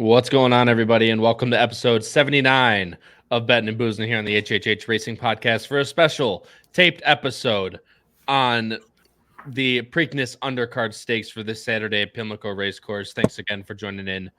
What's going on, everybody, and welcome to episode 79 of Bettin N Boozin here on the HHH Racing Podcast for a special taped episode on the Preakness Undercard Stakes for this Saturday at Pimlico Racecourse. Thanks again for joining in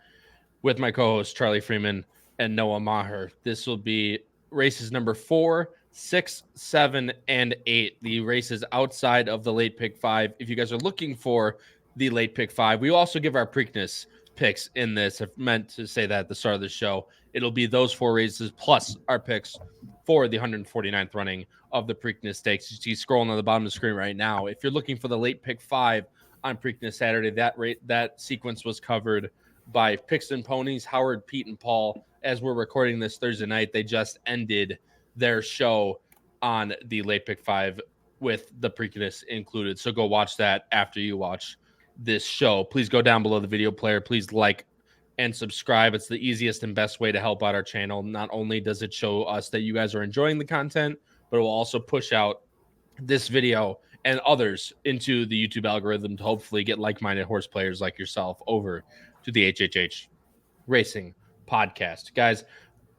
with my co-hosts Charlie Freeman and Noah Maher. This will be races number 4, 6, 7, and 8. The races outside of the late pick 5. If you guys are looking for the late pick 5, we also give our Preakness picks in this. I've meant to say that at the start of the show. It'll be those 4 races plus our picks for the 149th running of the Preakness Stakes. You see scrolling on the bottom of the screen right now. If you're looking for the late pick 5 on Preakness Saturday, that sequence was covered by Picks and Ponies, Howard, Pete, and Paul. As we're recording this Thursday night, they just ended their show on the late pick 5 with the Preakness included. So go watch that after you watch this show. Please go down below the video player. Please like and subscribe. It's the easiest and best way to help out our channel. Not only does it show us that you guys are enjoying the content, but it will also push out this video and others into the YouTube algorithm to hopefully get like-minded horse players like yourself over to the HHH Racing Podcast. Guys,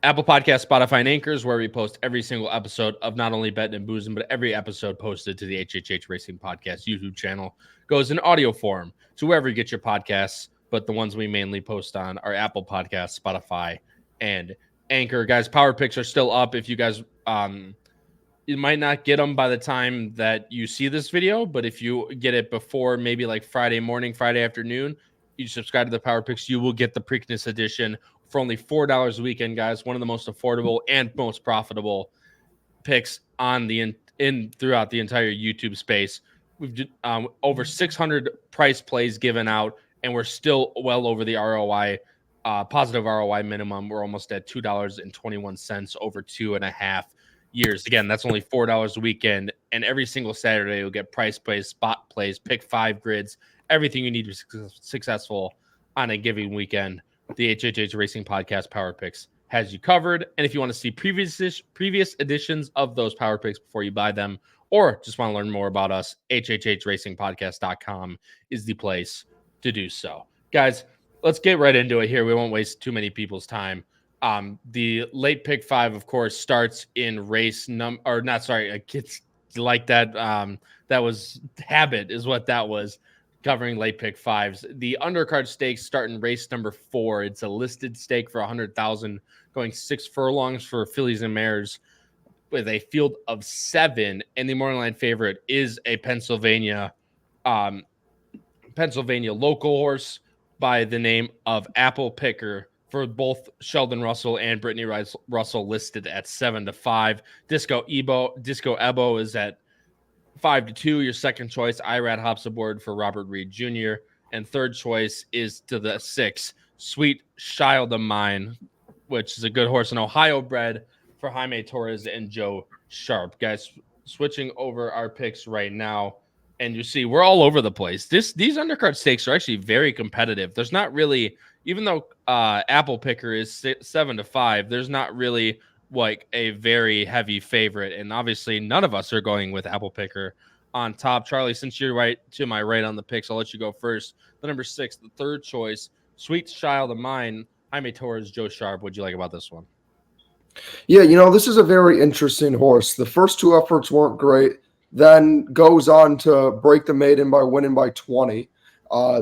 Apple Podcast, Spotify, and Anchors, where we post every single episode of not only Bettin N Boozin, but every episode posted to the HHH Racing Podcast YouTube channel goes in audio form to wherever you get your podcasts, but the ones we mainly post on are Apple Podcasts, Spotify, and Anchor. Guys, Power Picks are still up. If you guys, you might not get them by the time that you see this video, but if you get it before maybe like Friday morning, Friday afternoon, you subscribe to the Power Picks, you will get the Preakness edition for only $4 a weekend, guys. One of the most affordable and most profitable picks on the throughout the entire YouTube space. We've over 600 price plays given out, and we're still well over the ROI, positive ROI minimum. We're almost at $2.21 over 2.5 years. Again, that's only $4 a weekend, and every single Saturday you'll get price plays, spot plays, pick 5 grids, everything you need to be successful on a given weekend. The HHH Racing Podcast Power Picks has you covered. And if you want to see previous editions of those Power Picks before you buy them, or just want to learn more about us, HHHRacingPodcast.com is the place to do so. Guys, let's get right into it here. We won't waste too many people's time. The late pick 5, of course, starts in race it's like that. That was Habit is what that was. Covering late pick 5s. The undercard stakes start in race number 4. It's a listed stake for $100,000, going 6 furlongs for fillies and mares with a field of 7. And the morning line favorite is a Pennsylvania local horse by the name of Apple Picker for both Sheldon Russell and Brittany Russell, listed at 7-5. Disco Ebo is at 5-2. Your second choice, Irad hops aboard for Robert Reed Jr. And third choice is to the 6, Sweet Child of Mine, which is a good horse, an Ohio bred for Jaime Torres and Joe Sharp. Guys, switching over our picks right now, and you see we're all over the place. These undercard stakes are actually very competitive. There's not really, even though Apple Picker is 7-5, there's not really like a very heavy favorite, and obviously none of us are going with Apple Picker on top. Charlie, since you're right to my right on the picks, I'll let you go first. The number 6, the third choice, Sweet Child of Mine, Jaime Torres, Joe Sharp. What'd you like about this one? Yeah, this is a very interesting horse. The first 2 efforts weren't great, then goes on to break the maiden by winning by 20.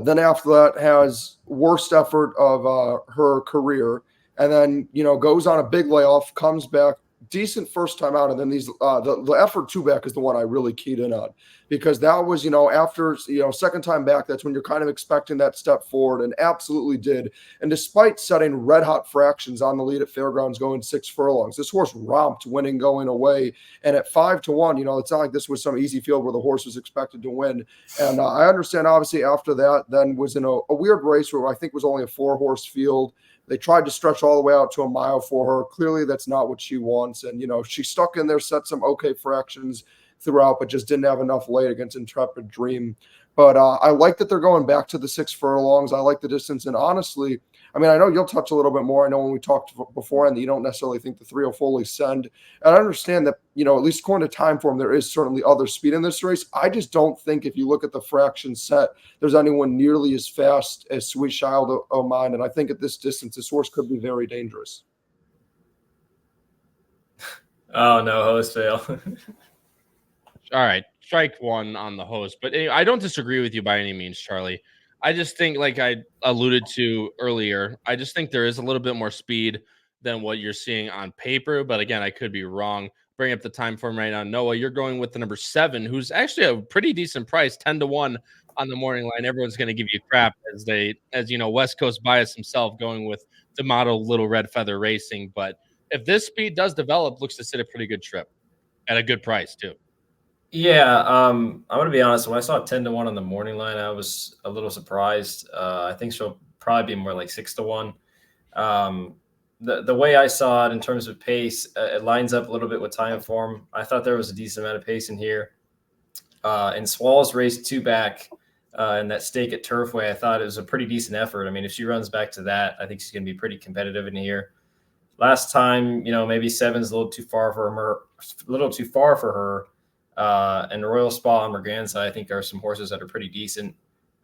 Then after that has worst effort of her career. And then, goes on a big layoff, comes back, decent first time out. And then the effort 2 back is the one I really keyed in on, because that was, after, second time back, that's when you're kind of expecting that step forward, and absolutely did. And despite setting red hot fractions on the lead at Fairgrounds going 6 furlongs, this horse romped winning going away. And at 5-1, it's not like this was some easy field where the horse was expected to win. And I understand, obviously, after that, then was in a weird race where I think was only a 4-horse field. They tried to stretch all the way out to a mile for her. Clearly, that's not what she wants. And, she stuck in there, set some okay fractions throughout, but just didn't have enough late against Intrepid Dream. But I like that they're going back to the 6 furlongs. I like the distance. And honestly, I mean, I know you'll touch a little bit more. I know when we talked beforehand that you don't necessarily think the 3 will fully send. And I understand that, you know, at least according to time form, there is certainly other speed in this race. I just don't think if you look at the fraction set, there's anyone nearly as fast as Sweet Child O' Mine. And I think at this distance, this horse could be very dangerous. Oh, no, host fail. All right, strike one on the host. But anyway, I don't disagree with you by any means, Charlie. I just think, like I alluded to earlier, I just think there is a little bit more speed than what you're seeing on paper. But again, I could be wrong. Bring up the time form right now. Noah, you're going with the number 7, who's actually a pretty decent price, 10-1 on the morning line. Everyone's going to give you crap as you know, West Coast bias himself, going with D'Amato Little Red Feather Racing. But if this speed does develop, looks to sit a pretty good trip at a good price too. Yeah, I'm going to be honest. When I saw 10-1 on the morning line, I was a little surprised. I think she'll probably be more like 6-1. The way I saw it in terms of pace, it lines up a little bit with time form. I thought there was a decent amount of pace in here. And Swallows raced 2 back in that stake at Turfway. I thought it was a pretty decent effort. I mean, if she runs back to that, I think she's going to be pretty competitive in here. Last time, you know, maybe 7's a little too far for her. And Royal Spa and Merganza, I think, are some horses that are pretty decent.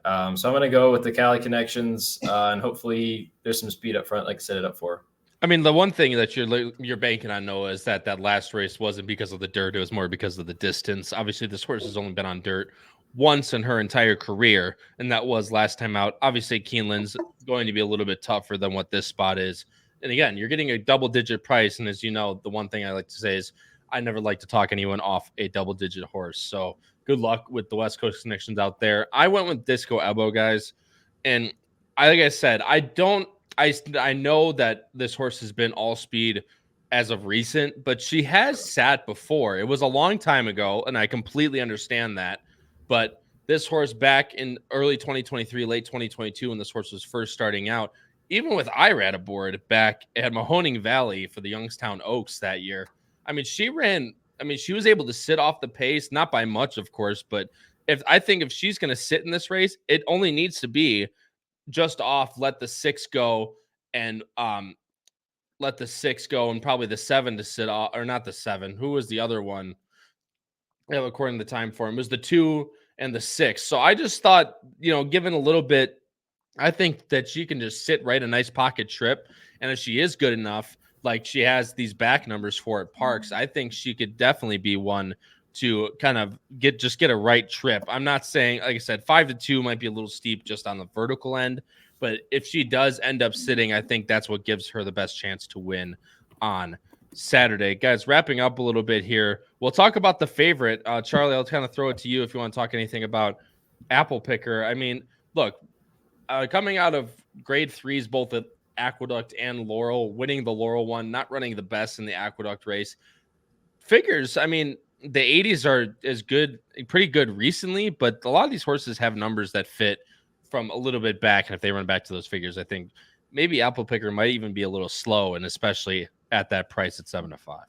So I'm going to go with the Cali Connections, and hopefully there's some speed up front, like I set it up for. I mean, the one thing that you're banking on, Noah, is that last race wasn't because of the dirt. It was more because of the distance. Obviously, this horse has only been on dirt once in her entire career, and that was last time out. Obviously, Keeneland's going to be a little bit tougher than what this spot is. And again, you're getting a double-digit price, and as you know, the one thing I like to say is I never like to talk anyone off a double-digit horse. So good luck with the West Coast connections out there. I went with Disco Ebo, guys, and like I said, I know that this horse has been all speed as of recent, but she has sat before. It was a long time ago, and I completely understand that. But this horse back in early 2023, late 2022, when this horse was first starting out, even with Irad aboard back at Mahoning Valley for the Youngstown Oaks that year, I mean, she was able to sit off the pace, not by much, of course, but if she's going to sit in this race, it only needs to be just off, let the 6 go and probably the 7 to sit off, or not the 7. Who was the other one? Yeah, according to the time form, it was the 2 and the 6. So I just thought, you know, given a little bit, I think that she can just sit right a nice pocket trip. And if she is good enough, like she has these back numbers for at Parks, I think she could definitely be one to kind of get a right trip. I'm not saying, like I said, 5-2 might be a little steep just on the vertical end, but if she does end up sitting, I think that's what gives her the best chance to win on Saturday. Guys, wrapping up a little bit here, we'll talk about the favorite. Charlie, I'll kind of throw it to you if you want to talk anything about Apple Picker. I mean, look, coming out of grade 3s, both at Aqueduct and Laurel, winning the Laurel one, not running the best in the Aqueduct race. Figures, I mean, the 80s are pretty good recently, but a lot of these horses have numbers that fit from a little bit back. And if they run back to those figures, I think maybe Apple Picker might even be a little slow, and especially at that price at 7-5.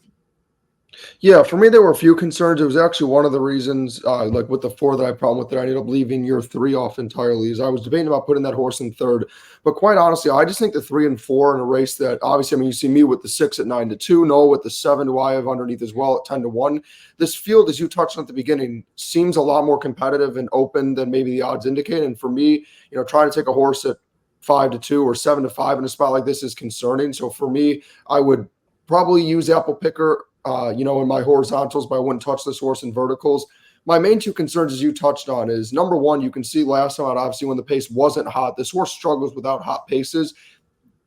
Yeah, for me, there were a few concerns. It was actually one of the reasons, like with the 4 that I had problem with, that I ended up leaving year 3 off entirely, is I was debating about putting that horse in 3rd. But quite honestly, I just think the 3 and 4 in a race that, obviously, I mean, you see me with the 6 at 9-2, Noah with the 7, who I have underneath as well at 10-1. This field, as you touched on at the beginning, seems a lot more competitive and open than maybe the odds indicate. And for me, you know, trying to take a horse at 5-2 or 7-5 in a spot like this is concerning. So for me, I would probably use Apple Picker in my horizontals, but I wouldn't touch this horse in verticals. My main 2 concerns, as you touched on, is number 1, you can see last time out, obviously, when the pace wasn't hot, this horse struggles without hot paces,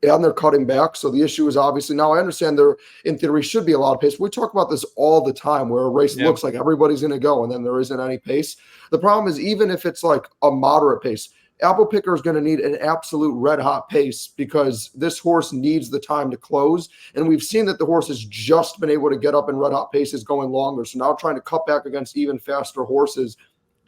and they're cutting back. So the issue is obviously, now I understand there, in theory, should be a lot of pace. We talk about this all the time, where a race looks like everybody's going to go, and then there isn't any pace. The problem is, even if it's like a moderate pace, Apple Picker is going to need an absolute red-hot pace, because this horse needs the time to close. And we've seen that the horse has just been able to get up in red-hot paces going longer. So now trying to cut back against even faster horses,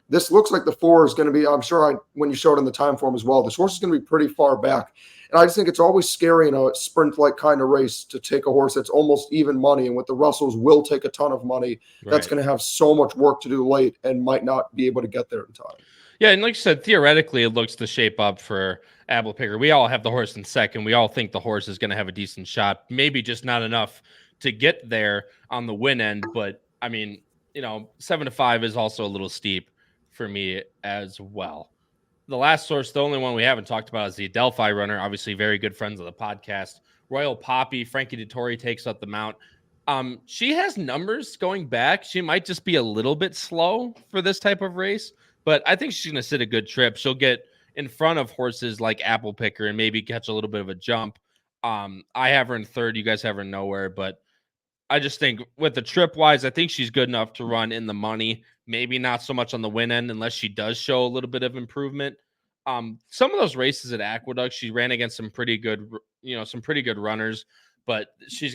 this looks like the 4 is going to be, I'm sure when you showed in the time form as well, this horse is going to be pretty far back. And I just think it's always scary in a sprint-like kind of race to take a horse that's almost even money. And with the Russells will take a ton of money. Right. That's going to have so much work to do late and might not be able to get there in time. Yeah, and like you said, theoretically, it looks to shape up for Apple Picker. We all have the horse in second. We all think the horse is going to have a decent shot. Maybe just not enough to get there on the win end. But I mean, 7-5 is also a little steep for me as well. The last source, the only one we haven't talked about, is the Delphi runner. Obviously, very good friends of the podcast. Royal Poppy, Frankie Dettori takes up the mount. She has numbers going back. She might just be a little bit slow for this type of race, but I think she's going to sit a good trip. She'll get in front of horses like Apple Picker and maybe catch a little bit of a jump. I have her in third. You guys have her nowhere, but I just think with the trip wise, I think she's good enough to run in the money. Maybe not so much on the win end unless she does show a little bit of improvement. Some of those races at Aqueduct, she ran against some pretty good runners, but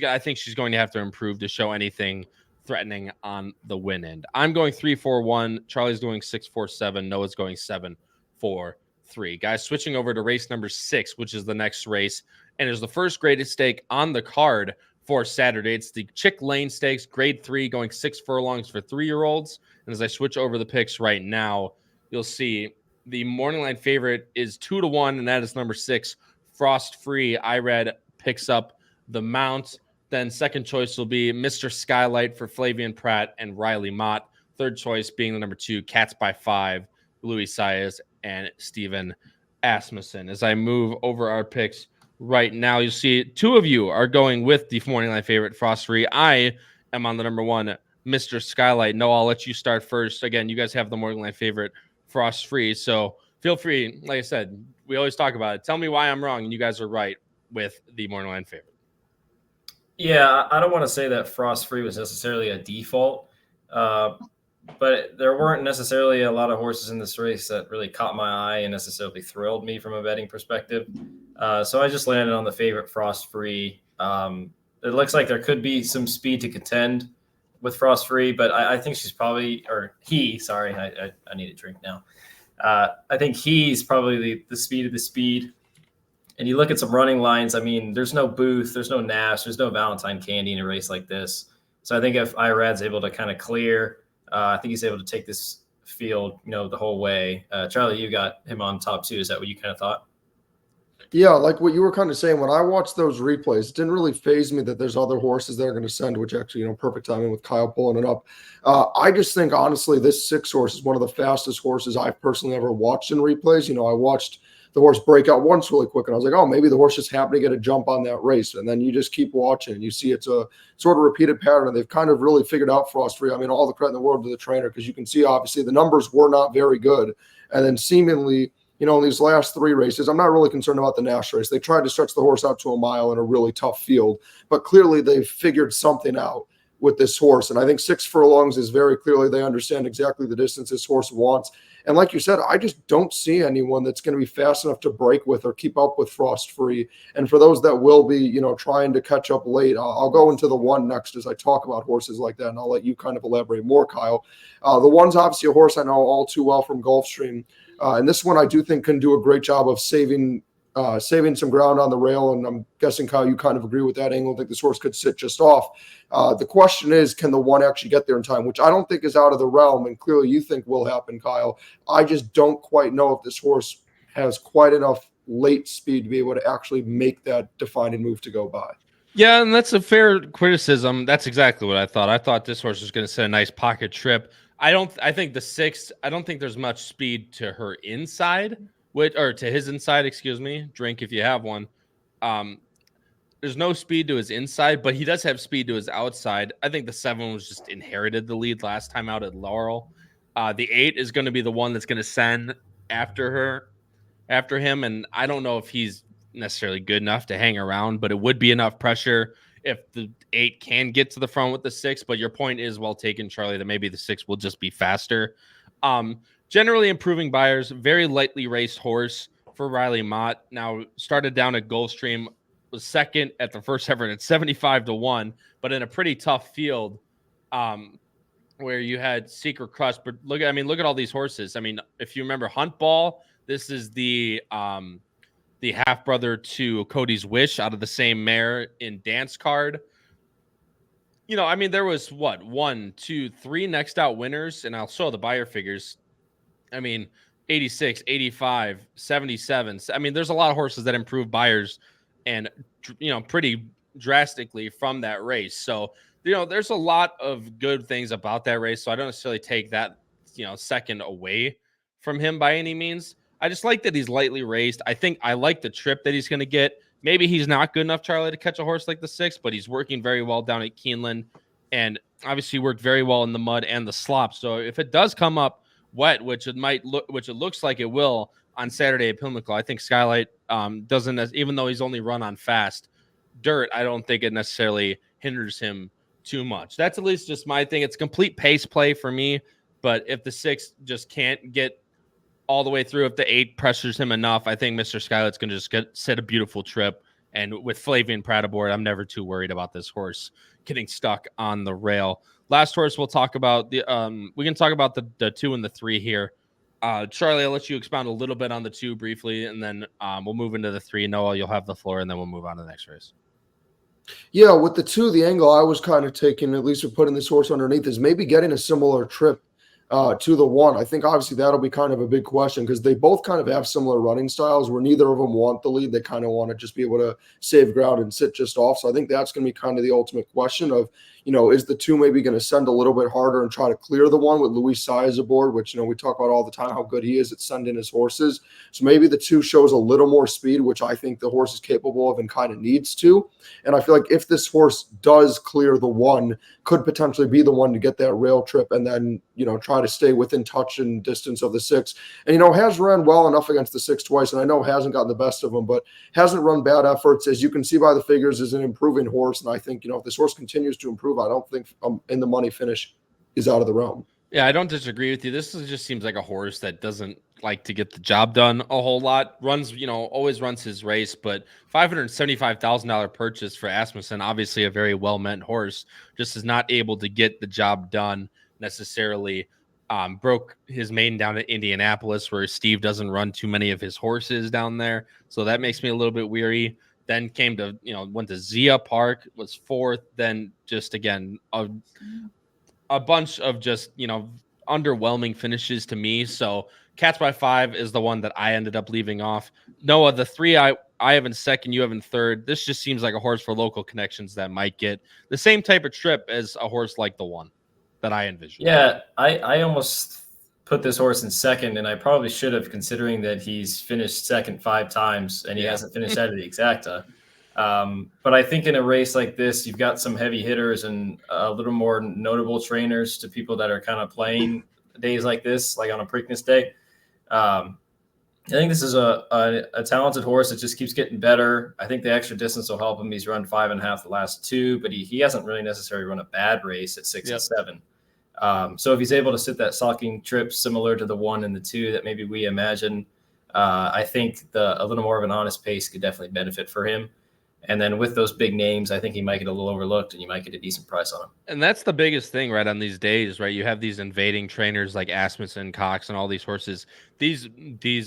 I think she's going to have to improve to show anything threatening on the win end. I'm going 3-4-1. Charlie's going 6-4-7. Noah's going 7-4-3. Guys, switching over to race number 6, which is the next race, and is the first graded stake on the card for Saturday. It's the Chick Lane Stakes, grade 3, going 6 furlongs for 3-year-olds. And as I switch over the picks right now, you'll see the morning line favorite is 2-1, and that is number 6, Frost Free. IRAD picks up the mount. Then second choice will be Mr. Skylight for Flavian Pratt and Riley Mott. Third choice being the number 2, Cats by 5, Louis Saez and Steven Asmussen. As I move over our picks right now, you'll see 2 of you are going with the morning line favorite, Frost Free. I am on the number 1, Mr. Skylight. No, I'll let you start first. Again, you guys have the morning line favorite, Frost Free. So feel free. Like I said, we always talk about it. Tell me why I'm wrong, and you guys are right with the morning line favorite. Yeah, I don't want to say that Frost Free was necessarily a default, but there weren't necessarily a lot of horses in this race that really caught my eye and necessarily thrilled me from a betting perspective. So I just landed on the favorite, Frost Free. It looks like there could be some speed to contend with Frost Free, but I think she's probably, or he, sorry, I need a drink now. I think he's probably the speed of the speed. And you look at some running lines, I mean, there's no Booth, there's no Nash, there's no Valentine Candy in a race like this. So I think if Irad's able to kind of clear, I think he's able to take this field, the whole way. Charlie, you got him on top 2. Is that what you kind of thought? Yeah, like what you were kind of saying, when I watched those replays, it didn't really faze me that there's other horses that are going to send, which actually, perfect timing with Kyle pulling it up. I just think, honestly, this 6 horse is one of the fastest horses I've personally ever watched in replays. I watched the horse break out once really quick, and I was like, oh, maybe the horse just happened to get a jump on that race. And then you just keep watching, and you see it's a sort of repeated pattern, and they've kind of really figured out Frost Free. I mean, all the credit in the world to the trainer, because you can see, obviously, the numbers were not very good. And then seemingly, in these last 3 races, I'm not really concerned about the Nash race. They tried to stretch the horse out to a mile in a really tough field, but clearly they've figured something out with this horse. And I think 6 furlongs is very clearly they understand exactly the distance this horse wants. And like you said, I just don't see anyone that's going to be fast enough to break with or keep up with Frost Free. And for those that will be, trying to catch up late, I'll go into the 1 next as I talk about horses like that, and I'll let you kind of elaborate more, Kyle. The 1's obviously a horse I know all too well from Gulfstream. And this one I do think can do a great job of saving some ground on the rail. And I'm guessing, Kyle, you kind of agree with that angle. I think this horse could sit just off. The question is, can the 1 actually get there in time, which I don't think is out of the realm. And clearly you think will happen, Kyle. I just don't quite know if this horse has quite enough late speed to be able to actually make that defining move to go by. Yeah, and that's a fair criticism. That's exactly what I thought. I thought this horse was going to set a nice pocket trip. I think the 6th, I don't think there's much speed to her inside, or to his inside, excuse me. Drink if you have one. There's no speed to his inside, but he does have speed to his outside. I think the 7 was just inherited the lead last time out at Laurel. The 8 is going to be the one that's going to send after him, and I don't know if he's necessarily good enough to hang around, but it would be enough pressure if the 8 can get to the front with the 6. But your point is well taken, Charlie, that maybe the 6 will just be faster. Generally improving buyers, very lightly raced horse for Riley Mott. Now started down at Gulfstream, was second at the first effort at 75-1, but in a pretty tough field where you had Secret Crush. But look at all these horses. I mean, if you remember Hunt Ball, this is the half brother to Cody's Wish out of the same mare in Dance Card. There was 1, 2, 3 next out winners, and I'll show the buyer figures. I mean, 86, 85, 77. I mean, there's a lot of horses that improve buyers and, pretty drastically from that race. So, there's a lot of good things about that race. So I don't necessarily take that, second away from him by any means. I just like that he's lightly raced. I think I like the trip that he's going to get. Maybe he's not good enough, Charlie, to catch a horse like the 6, but he's working very well down at Keeneland and obviously worked very well in the mud and the slop. So if it does come up wet, which it looks like it will on Saturday at Pimlico, I think Skylight doesn't, even though he's only run on fast dirt, I don't think it necessarily hinders him too much. That's at least just my thing. It's complete pace play for me, but if the 6 just can't get all the way through, if the 8 pressures him enough, I think Mr. Skylight's going to just set a beautiful trip. And with Flavian Pratt aboard, I'm never too worried about this horse getting stuck on the rail. Last horse we'll talk about, we can talk about the 2 and the 3 here. Charlie, I'll let you expound a little bit on the 2 briefly, and then we'll move into the 3. Noah, you'll have the floor, and then we'll move on to the next race. Yeah, with the 2, the angle I was kind of taking, at least for putting this horse underneath, is maybe getting a similar trip to the 1. I think obviously that'll be kind of a big question because they both kind of have similar running styles where neither of them want the lead. They kind of want to just be able to save ground and sit just off. So I think that's going to be kind of the ultimate question of, is the 2 maybe going to send a little bit harder and try to clear the 1 with Luis Saez aboard, which, we talk about all the time how good he is at sending his horses. So maybe the 2 shows a little more speed, which I think the horse is capable of and kind of needs to. And I feel like if this horse does clear the 1, could potentially be the one to get that rail trip and then, try to stay within touch and distance of the 6. And, has ran well enough against the 6 twice. And I know hasn't gotten the best of them, but hasn't run bad efforts. As you can see by the figures, is an improving horse. And I think, if this horse continues to improve, I don't think in the money finish is out of the realm. Yeah, I don't disagree with you. Just seems like a horse that doesn't like to get the job done a whole lot. Runs, always runs his race, but $575,000 purchase for Asmussen, obviously a very well-meant horse, just is not able to get the job done necessarily. Broke his maiden down at Indianapolis, where Steve doesn't run too many of his horses down there. So that makes me a little bit weary. Then came to, went to Zia Park, was 4th. Then just, again, a bunch of just, underwhelming finishes to me. So Cats by 5 is the one that I ended up leaving off. Noah, the 3 I have in 2nd, you have in 3rd. This just seems like a horse for local connections that might get the same type of trip as a horse like the 1 that I envisioned. Yeah, I almost put this horse in 2nd, and I probably should have, considering that he's finished 2nd 5 times and he hasn't finished out of the exacta. But I think in a race like this, you've got some heavy hitters and a little more notable trainers to people that are kind of playing days like this, like on a Preakness day. I think this is a talented horse that just keeps getting better. I think the extra distance will help him. He's run 5.5 the last 2, but he hasn't really necessarily run a bad race at 6 and 7. So if he's able to sit that sulking trip similar to the 1 and the 2 that maybe we imagine, I think a little more of an honest pace could definitely benefit for him. And then with those big names, I think he might get a little overlooked and you might get a decent price on him. And that's the biggest thing, right, on these days, right? You have these invading trainers like Asmussen, Cox, and all these horses. These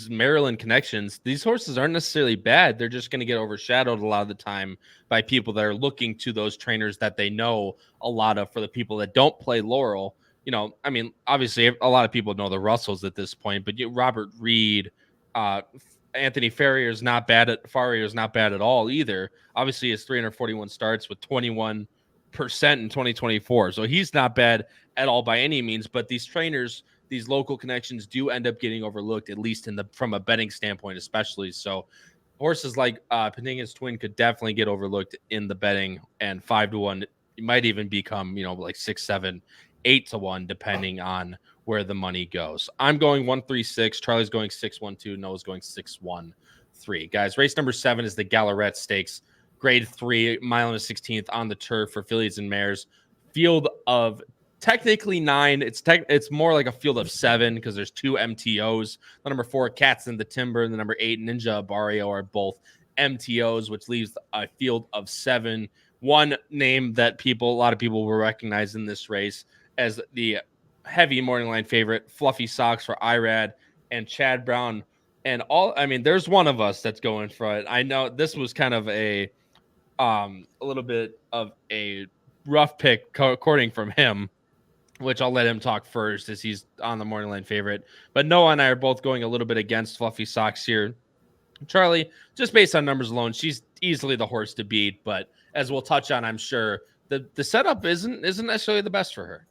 Maryland connections, these horses aren't necessarily bad. They're just going to get overshadowed a lot of the time by people that are looking to those trainers that they know a lot of. For the people that don't play Laurel, I mean, obviously a lot of people know the Russells at this point, but Robert Reed, Anthony Farrier is not bad at all either. Obviously, his 341 starts with 21% in 2024, so he's not bad at all by any means. But these trainers, these local connections, do end up getting overlooked, at least from a betting standpoint, especially. So horses like Paninga's Twin could definitely get overlooked in the betting, and 5-1, it might even become like 6, 7, 8-1, depending on where the money goes. I'm going 1-3-6. Charlie's going 6-1-2. Noah's going 6-1-3. Guys, race number 7 is the Gallarette Stakes, grade 3, mile and a 16th on the turf for fillies and mares. Field of technically 9. It's more like a field of 7 because there's 2 MTOs. The number 4, Cats in the Timber, and the number 8, Ninja Barrio, are both MTOs, which leaves a field of 7. One name that a lot of people will recognize in this race as the heavy morning line favorite, Fluffy Socks for Irad and Chad Brown. And there's one of us that's going for it. I know this was kind of a little bit of a rough pick according from him. which I'll let him talk first as he's on the morning line favorite. But Noah and I are both going a little bit against Fluffy Socks here. Charlie, just based on numbers alone, she's easily the horse to beat. But as we'll touch on, I'm sure the setup isn't necessarily the best for her.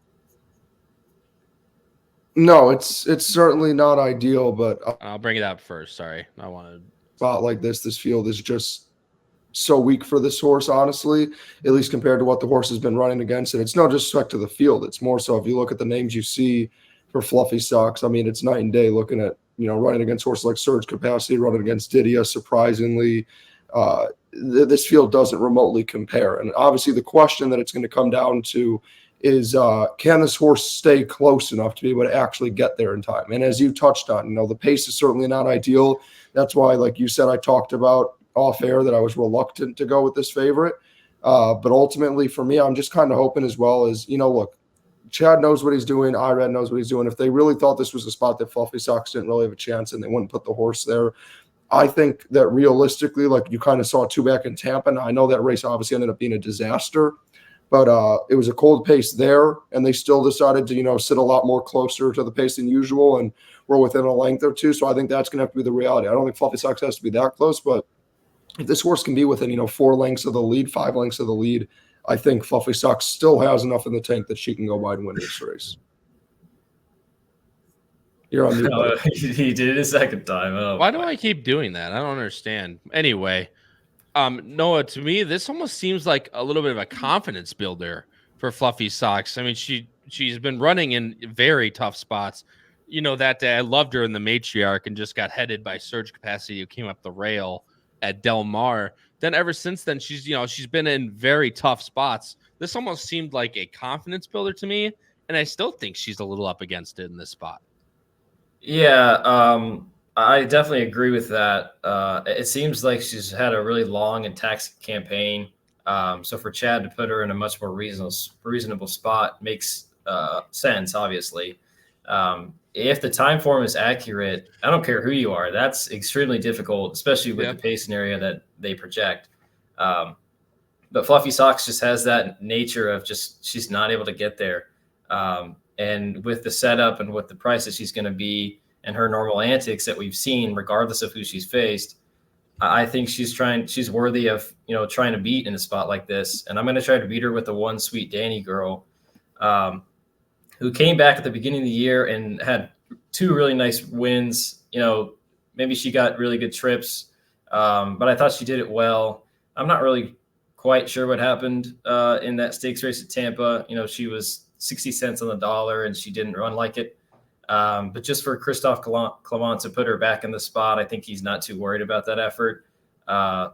No, it's certainly not ideal, but I'll bring it up first. Sorry, I wanted spot like this field is just so weak for this horse, honestly, at least compared to what the horse has been running against. And it's no disrespect to the field. It's more so if you look at the names you see for Fluffy Socks, I mean, it's night and day looking at, running against horses like Surge Capacity, running against Didia, surprisingly. This field doesn't remotely compare. And obviously the question that it's going to come down to is can this horse stay close enough to be able to actually get there in time? And as you touched on, the pace is certainly not ideal. That's why, like you said, I talked about off air that I was reluctant to go with this favorite. But ultimately for me, I'm just kind of hoping as well as, look, Chad knows what he's doing. Irad knows what he's doing. If they really thought this was a spot that Fluffy Socks didn't really have a chance and they wouldn't put the horse there, I think that realistically, like you kind of saw two back in Tampa. And I know that race obviously ended up being a disaster, but it was a cold pace there. And they still decided to, sit a lot more closer to the pace than usual. And we're within a length or two. So I think that's going to have to be the reality. I don't think Fluffy Socks has to be that close, but if this horse can be within, 4 lengths of the lead, 5 lengths of the lead, I think Fluffy Socks still has enough in the tank that she can go wide and win this race. You're on mute. He did it a second time. Oh, why do I keep doing that? I don't understand. Anyway, Noah, to me, this almost seems like a little bit of a confidence builder for Fluffy Socks. I mean, she's been running in very tough spots. That day I loved her in the matriarch and just got headed by Surge Capacity who came up the rail at Del Mar. Then ever since then, she's been in very tough spots. This almost seemed like a confidence builder to me, and I still think she's a little up against it in this spot. Yeah, I definitely agree with that. It seems like she's had a really long and taxing campaign. So for Chad to put her in a much more reasonable spot makes sense, obviously. If the time form is accurate, I don't care who you are. That's extremely difficult, especially with the pace scenario that they project. But Fluffy Socks just has that nature of just she's not able to get there. And with the setup and with the price that she's going to be and her normal antics that we've seen, regardless of who she's faced, I think she's worthy of, trying to beat in a spot like this. And I'm going to try to beat her with the one Sweet Danny girl, who came back at the beginning of the year and had 2 really nice wins. Maybe she got really good trips, but I thought she did it well. I'm not really quite sure what happened in that stakes race at Tampa. She was 60 cents on the dollar and she didn't run like it. But just for Christophe Clement to put her back in the spot, I think he's not too worried about that effort.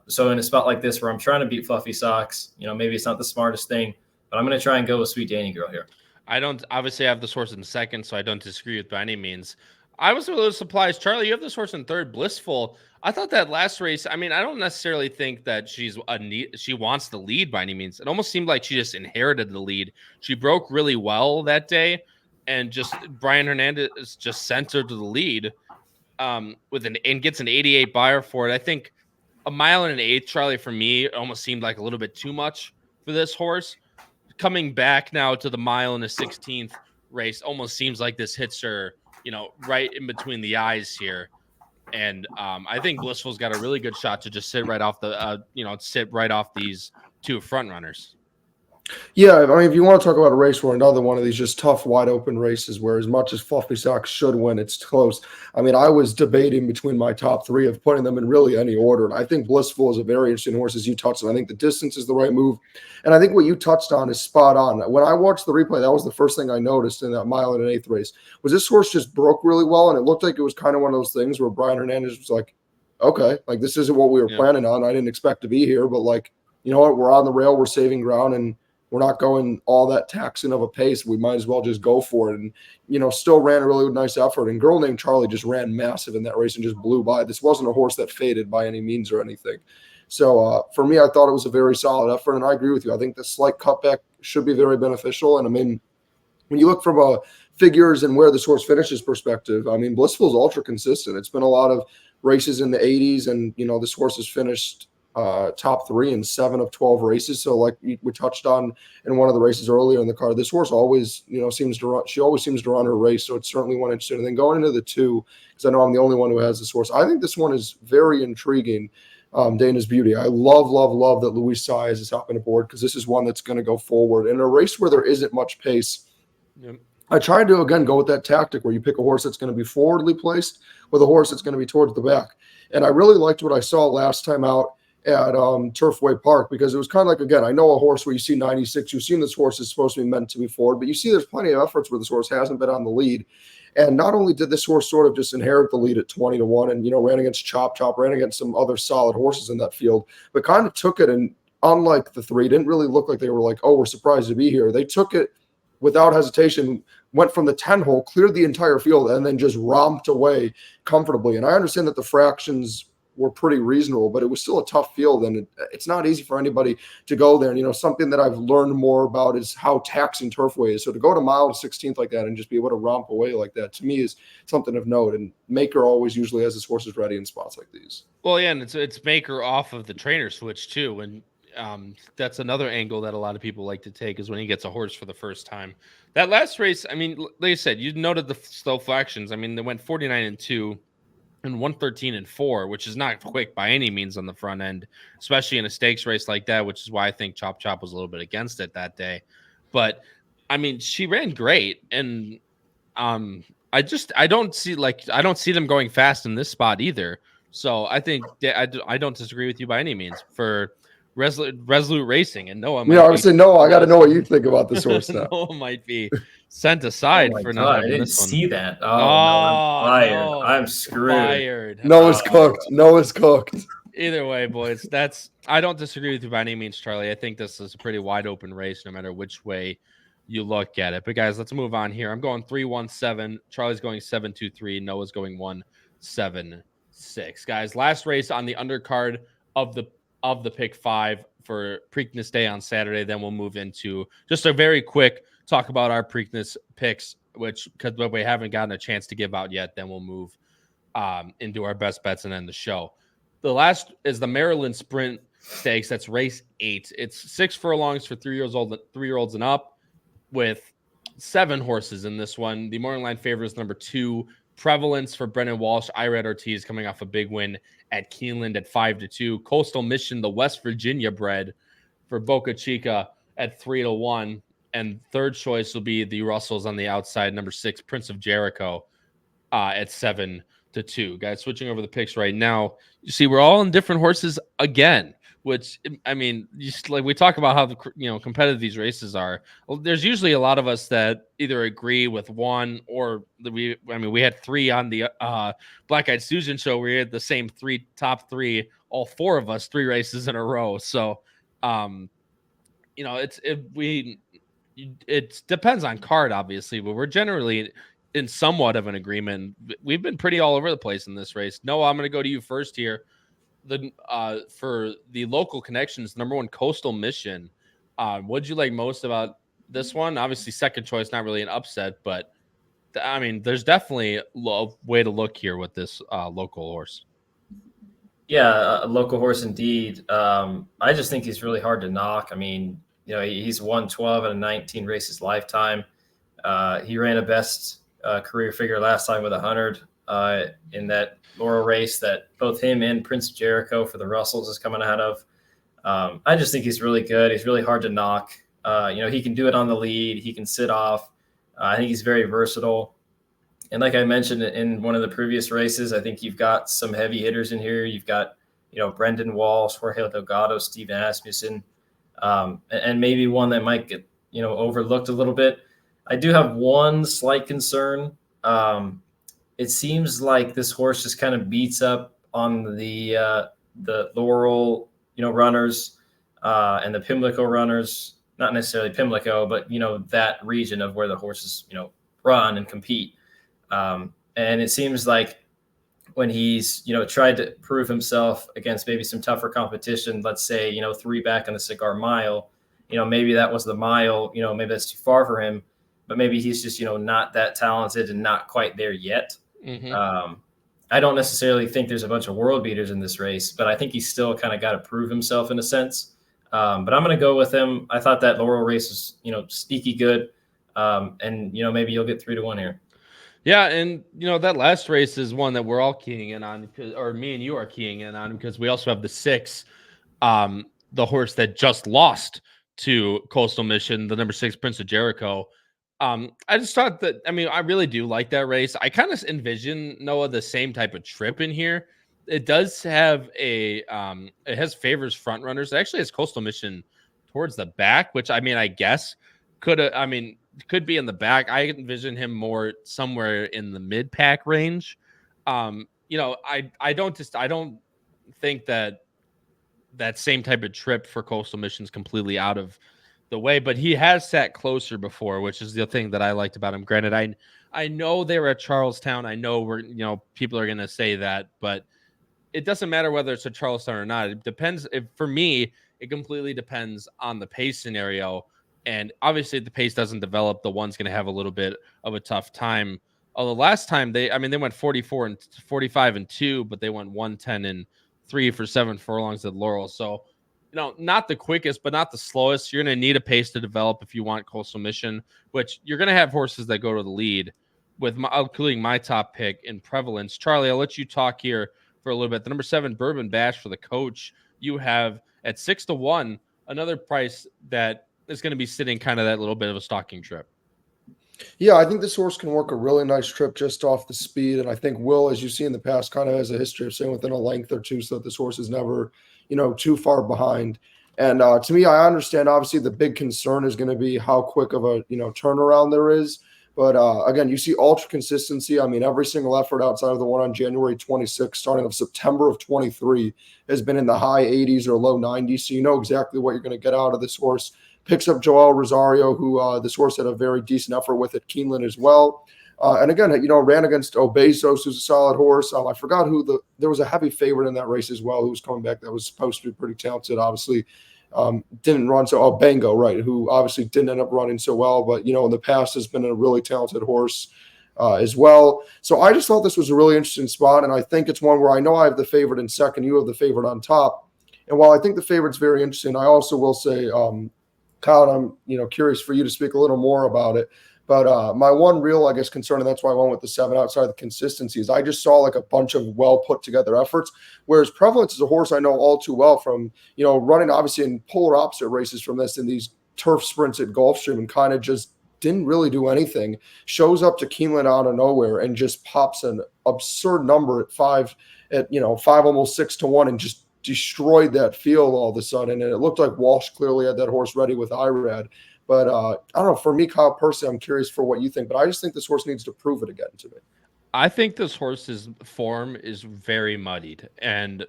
So in a spot like this where I'm trying to beat Fluffy Socks, maybe it's not the smartest thing, but I'm going to try and go with Sweet Danny girl here. I don't obviously have this horse in second, so I don't disagree with by any means. I was a little surprised. Charlie, you have this horse in third, Blissful. I thought that last race, I mean, I don't necessarily think that she wants the lead by any means. It almost seemed like she just inherited the lead. She broke really well that day, and just Brian Hernandez just sent her to the lead and gets an 88 buyer for it. I think a mile and an eighth, Charlie, for me, it almost seemed like a little bit too much for this horse. Coming back now to the mile and a 16th race almost seems like this hits her, right in between the eyes here. And I think Blissful's got a really good shot to just sit right off these 2 front runners. Yeah, I mean, if you want to talk about a race where another one of these just tough, wide open races where as much as Fluffy Socks should win, it's close. I mean, I was debating between my top 3 of putting them in really any order. And I think Blissful is a very interesting horse, as you touched on. I think the distance is the right move. And I think what you touched on is spot on. When I watched the replay, that was the first thing I noticed in that mile and an eighth race, was this horse just broke really well. And it looked like it was kind of one of those things where Brian Hernandez was like, okay, like this isn't what we were planning on. I didn't expect to be here, but like, you know what, we're on the rail, we're saving ground, and we're not going all that taxing of a pace. We might as well just go for it. And, still ran a really nice effort. And girl named Charlie just ran massive in that race and just blew by. This wasn't a horse that faded by any means or anything. So for me, I thought it was a very solid effort. And I agree with you. I think the slight cutback should be very beneficial. And I mean, when you look from a figures and where this horse finishes perspective, I mean, Blissful's ultra consistent. It's been a lot of races in the 80s. And, this horse has finished top 3 in 7 of 12 races. So like we touched on in one of the races earlier in the card, this horse always, seems to run. She always seems to run her race. So it's certainly one interesting. And then going into the 2, because I know I'm the only one who has this horse, I think this one is very intriguing. Dana's Beauty. I love that Luis Saez is hopping aboard, because this is one that's going to go forward in a race where there isn't much pace. Yep. I tried to, again, go with that tactic where you pick a horse that's going to be forwardly placed with a horse that's going to be towards the back. And I really liked what I saw last time out at Turfway Park, because it was kind of like, again, I know a horse where you see 96, you've seen this horse is supposed to be meant to be forward, but you see there's plenty of efforts where this horse hasn't been on the lead. And not only did this horse sort of just inherit the lead at 20-1 and, ran against Chop, ran against some other solid horses in that field, but kind of took it, and unlike the 3, didn't really look like they were like, oh, we're surprised to be here. They took it without hesitation, went from the 10 hole, cleared the entire field, and then just romped away comfortably. And I understand that the fractions were pretty reasonable, but it was still a tough field, and it's not easy for anybody to go there. And, something that I've learned more about is how taxing Turfway is. So to go to mile 16th like that and just be able to romp away like that, to me, is something of note. And Maker always usually has his horses ready in spots like these. Well, yeah, and it's Maker off of the trainer switch too, and that's another angle that a lot of people like to take, is when he gets a horse for the first time. That last race, I mean, like I said, you noted the slow fractions. I mean, they went 49-2 and 113-4, which is not quick by any means on the front end, especially in a stakes race like that, which is why I think Chop was a little bit against it that day. But I mean, she ran great, and I don't see them going fast in this spot either. So I think I don't disagree with you by any means for Resolute Racing. And Noah, I was saying, I got to know what you think about this horse now. Noah might be sent aside for not having I didn't this one. see that. Oh, no, I'm fired. No, I'm screwed. Fired. Noah's cooked. Noah's cooked. Either way, boys, I don't disagree with you by any means, Charlie. I think this is a pretty wide open race, no matter which way you look at it. But guys, let's move on here. I'm going 3-1-7. Charlie's going 7-2-3. Noah's going 1-7-6. Guys, last race on the undercard of the pick 5 for Preakness Day on Saturday. Then we'll move into just a very quick talk about our Preakness picks, which, because we haven't gotten a chance to give out yet, then we'll move into our best bets and end the show. The last is the Maryland Sprint Stakes. That's race 8. It's 6 furlongs for 3-year-olds and up, with 7 horses in this one. The morning line favor is number 2, Prevalence for Brennan Walsh. Irad Ortiz coming off a big win at Keeneland at 5-2. Coastal Mission, the West Virginia bred, for Boca Chica at 3-1. And third choice will be the Russells on the outside, number 6, Prince of Jericho, at 7-2. Guys, switching over the picks right now. You see, we're all in different horses again, which, I mean, like we talk about how competitive these races are. Well, there's usually a lot of us that either agree with one, or we had 3 on the Black Eyed Susan show. We had the same top 3, all 4 of us, 3 races in a row. So, it depends on card, obviously, but we're generally in somewhat of an agreement. We've been pretty all over the place in this race. Noah, I'm going to go to you first here. For the local connections, number 1, Coastal Mission. What'd you like most about this one? Obviously, second choice, not really an upset, but I mean, there's definitely a way to look here with this local horse. Yeah, a local horse indeed. I just think he's really hard to knock. I mean, he's won 12 out of 19 races lifetime. He ran a best career figure last time with 100 in that Laurel race that both him and Prince Jericho for the Russells is coming out of. I just think he's really good. He's really hard to knock. He can do it on the lead. He can sit off. I think he's very versatile. And like I mentioned in one of the previous races, I think you've got some heavy hitters in here. You've got, Brendan Walsh, Jorge Delgado, Steven Asmussen, and maybe one that might get, overlooked a little bit. I do have one slight concern. It seems like this horse just kind of beats up on the Laurel, runners and the Pimlico runners. Not necessarily Pimlico, but that region of where the horses run and compete. And it seems like when he's tried to prove himself against maybe some tougher competition, let's say 3 back in the Cigar Mile, maybe that was the mile. Maybe that's too far for him. But maybe he's just, not that talented and not quite there yet. Mm-hmm. I don't necessarily think there's a bunch of world beaters in this race, but I think he's still kind of got to prove himself in a sense. But I'm going to go with him. I thought that Laurel race was, sneaky good. And maybe you'll get 3-1 here. Yeah, and that last race is one that we're all keying in on, or me and you are keying in on, because we also have the 6, the horse that just lost to Coastal Mission, the number 6 Prince of Jericho. I just thought that, I really do like that race. I kind of envision, Noah, the same type of trip in here. It does have it has favors front runners. It actually has Coastal Mission towards the back, which I guess could be in the back. I envision him more somewhere in the mid pack range. I don't think that same type of trip for Coastal Mission's completely out of the way, but he has sat closer before, which is the thing that I liked about him. Granted, I know they were at Charlestown. I know people are going to say that, but it doesn't matter whether it's at Charlestown or not. It depends. For me, it completely depends on the pace scenario. And obviously, if the pace doesn't develop, the one's going to have a little bit of a tough time. Although last time they went 44 and 45 and 2, but they went 110 and 3 for 7 furlongs at Laurel. So, not the quickest, but not the slowest. You're going to need a pace to develop if you want Coastal Mission, which you're going to have horses that go to the lead, including my top pick in prevalence. Charlie, I'll let you talk here for a little bit. The number 7 Bourbon Bash for the coach you have at 6-1, another price that is going to be sitting kind of that little bit of a stalking trip. Yeah, I think this horse can work a really nice trip just off the speed. And I think Will, as you see in the past, kind of has a history of staying within a length or two so that this horse is never, too far behind. And to me, I understand, obviously, the big concern is going to be how quick of a, turnaround there is. But again, you see ultra consistency. Every single effort outside of the one on January 26th, starting of September of 23, has been in the high 80s or low 90s. So you know exactly what you're going to get out of this horse. Picks up Joel Rosario, who this horse had a very decent effort with at Keeneland as well. And again, ran against Obesos, who's a solid horse. I forgot there was a heavy favorite in that race as well who was coming back that was supposed to be pretty talented, obviously. Didn't run Bango, right, who obviously didn't end up running so well, but in the past has been a really talented horse as well. So I just thought this was a really interesting spot, and I think it's one where I know I have the favorite in second, you have the favorite on top. And while I think the favorite's very interesting, I also will say, Kyle, I'm curious for you to speak a little more about it. But my one real, concern, and that's why I went with the 7 outside of the consistency, is I just saw like a bunch of well put together efforts. Whereas Prevalence is a horse I know all too well from, running obviously in polar opposite races from this in these turf sprints at Gulfstream, and kind of just didn't really do anything. Shows up to Keeneland out of nowhere and just pops an absurd number at 5, almost 6-1, and just destroyed that field all of a sudden. And it looked like Walsh clearly had that horse ready with IRAD. But I don't know. For me, Kyle, personally, I'm curious for what you think. But I just think this horse needs to prove it again to me. I think this horse's form is very muddied. And,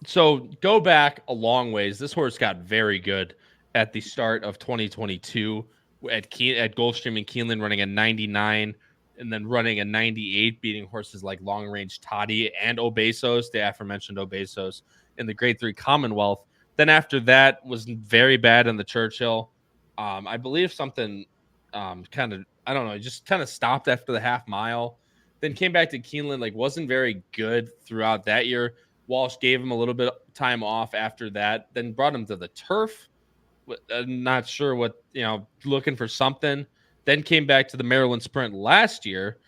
so go back a long ways. This horse got very good at the start of 2022 at Gulfstream and Keeneland, running a 99 and then running a 98, beating horses like Long Range Toddy and Obesos, the aforementioned Obesos, in the Grade 3 Commonwealth. Then after that was very bad in the Churchill. I believe something just kind of stopped after the half mile. Then came back to Keeneland, wasn't very good throughout that year. Walsh gave him a little bit of time off after that, then brought him to the turf. Not sure what, looking for something. Then came back to the Maryland Sprint last year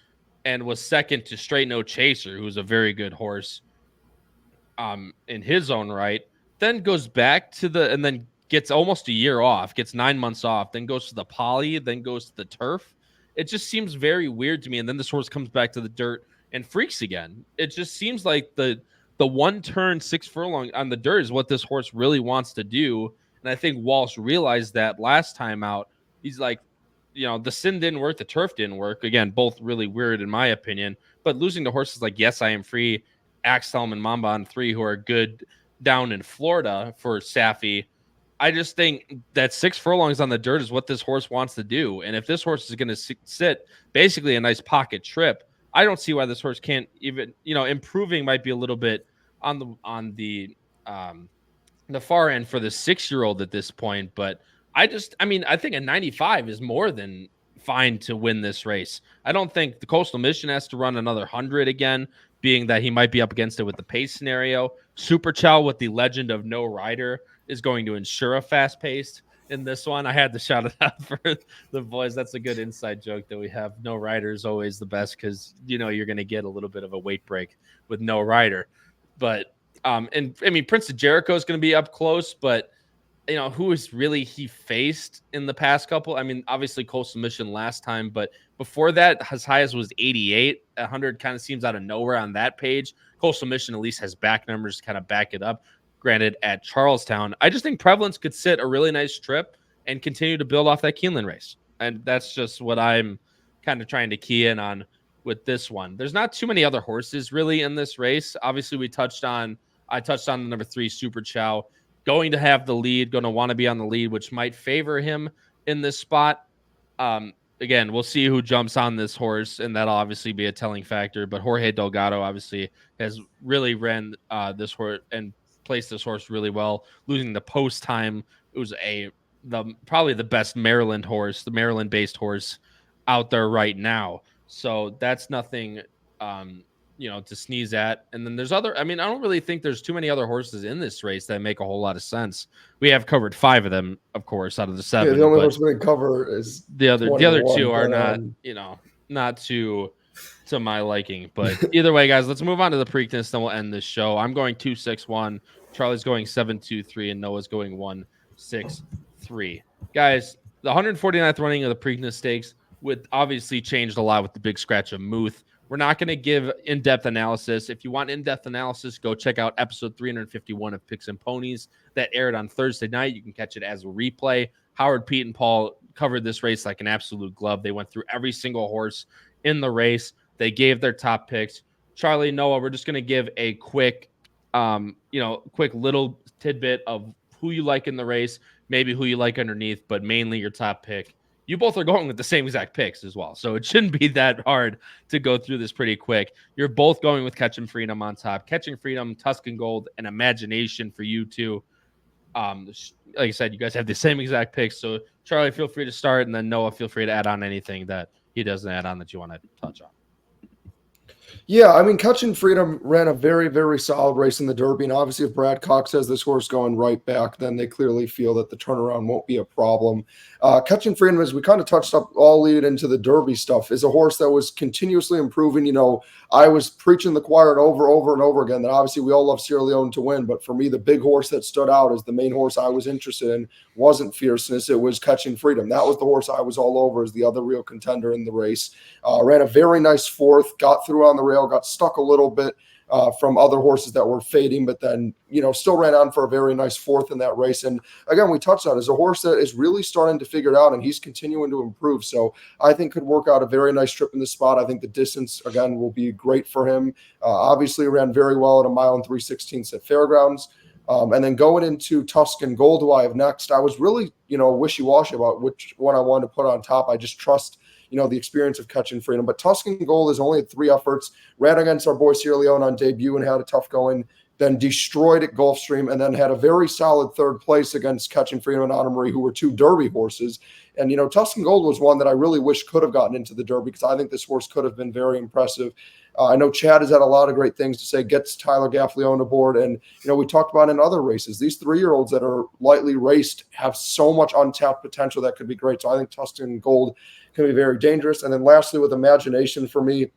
and was second to Straight No Chaser, who's a very good horse in his own right. Then goes back to and then gets almost a year off, gets 9 months off, then goes to the poly, then goes to the turf. It just seems very weird to me. And then this horse comes back to the dirt and freaks again. It just seems like the 1 turn 6 furlong on the dirt is what this horse really wants to do. And I think Walsh realized that last time out. He's like, the sin didn't work, the turf didn't work. Again, both really weird in my opinion. But losing to horses like Yes, I Am Free, Axelm, and Mamba on 3, who are good down in Florida for Safi, I just think that 6 furlongs on the dirt is what this horse wants to do. And if this horse is going to sit basically a nice pocket trip, I don't see why this horse can't even, improving might be a little bit on the far end for the 6-year-old at this point. But I think a 95 is more than fine to win this race. I don't think the Coastal Mission has to run another 100 again, being that he might be up against it with the pace scenario. Super Chow with the legend of no rider is going to ensure a fast pace in this one. I had to shout it out for the boys. That's a good inside joke that we have. No rider is always the best because, you know, you're going to get a little bit of a weight break with no rider. But, and I mean, Prince of Jericho is going to be up close, but, you know, who is really he faced in the past couple? I mean, obviously Coastal Mission last time, but before that, as high as was 88. 100 kind of seems out of nowhere on that page. Coastal Mission at least has back numbers to kind of back it up. Granted, at Charlestown, I just think Prevalence could sit a really nice trip and continue to build off that Keeneland race. And that's just what I'm kind of trying to key in on with this one. There's not too many other horses really in this race. Obviously, I touched on the number 3, Super Chow, going to have the lead, going to want to be on the lead, which might favor him in this spot. Again, we'll see who jumps on this horse, and that'll obviously be a telling factor. But Jorge Delgado obviously has really ran this horse and placed this horse really well. Losing the post time, it was probably the best Maryland horse, the Maryland-based horse out there right now. So that's nothing, to sneeze at. And then there's I don't really think there's too many other horses in this race that make a whole lot of sense. We have covered 5 of them, of course, out of the 7. Yeah, the only horse we can cover is the other 2 are not to my liking. But either way, guys, let's move on to the Preakness, then we'll end this show. I'm going 2-6-1. Charlie's going 7-2-3, and Noah's going 1-6-3. Guys, the 149th running of the Preakness Stakes would obviously changed a lot with the big scratch of Muth. We're not going to give in-depth analysis. If you want in-depth analysis, go check out episode 351 of Picks and Ponies that aired on Thursday night. You can catch it as a replay. Howard, Pete, and Paul covered this race like an absolute glove. They went through every single horse in the race. They gave their top picks. Charlie, Noah, we're just going to give a quick little tidbit of who you like in the race, maybe who you like underneath, but mainly your top pick. You both are going with the same exact picks as well, so it shouldn't be that hard to go through this pretty quick. You're both going with Catching Freedom on top. Catching Freedom, Tuscan Gold, and Imagination for you two. Like I said, you guys have the same exact picks, so Charlie, feel free to start, and then Noah, feel free to add on anything that he doesn't add on that you want to touch on. Yeah, I mean, Catching Freedom ran a very, very solid race in the Derby. And obviously, if Brad Cox has this horse going right back, then they clearly feel that the turnaround won't be a problem. Catching Freedom, as we kind of touched up all lead into the Derby stuff, is a horse that was continuously improving. You know, I was preaching the choir over and over again that obviously we all love Sierra Leone to win. But for me, the big horse that stood out as the main horse I was interested in wasn't Fierceness. It was Catching Freedom. That was the horse I was all over as the other real contender in the race. Ran a very nice 4th, got through on the rail, got stuck a little bit from other horses that were fading, but then, still ran on for a very nice 4th in that race. And again, we touched on it as a horse that is really starting to figure it out, and he's continuing to improve. So I think could work out a very nice trip in the spot. I think the distance, again, will be great for him. Obviously ran very well at 1 mile and 3/16 at Fairgrounds. And then going into Tuscan Gold, who I have next, I was really, wishy-washy about which one I wanted to put on top. I just trust the experience of Catching Freedom. But Tuscan Gold is only 3 efforts, ran against our boy Sierra Leone on debut and had a tough going, then destroyed at Gulfstream, and then had a very solid 3rd place against Catching Freedom and Anna Marie, who were 2 Derby horses. And, Tuscan Gold was one that I really wish could have gotten into the Derby because I think this horse could have been very impressive. I know Chad has had a lot of great things to say, gets Tyler Gaffalione aboard. And, we talked about in other races, these 3-year-olds that are lightly raced have so much untapped potential that could be great. So I think Tuscan Gold can be very dangerous. And then lastly, with Imagination for me,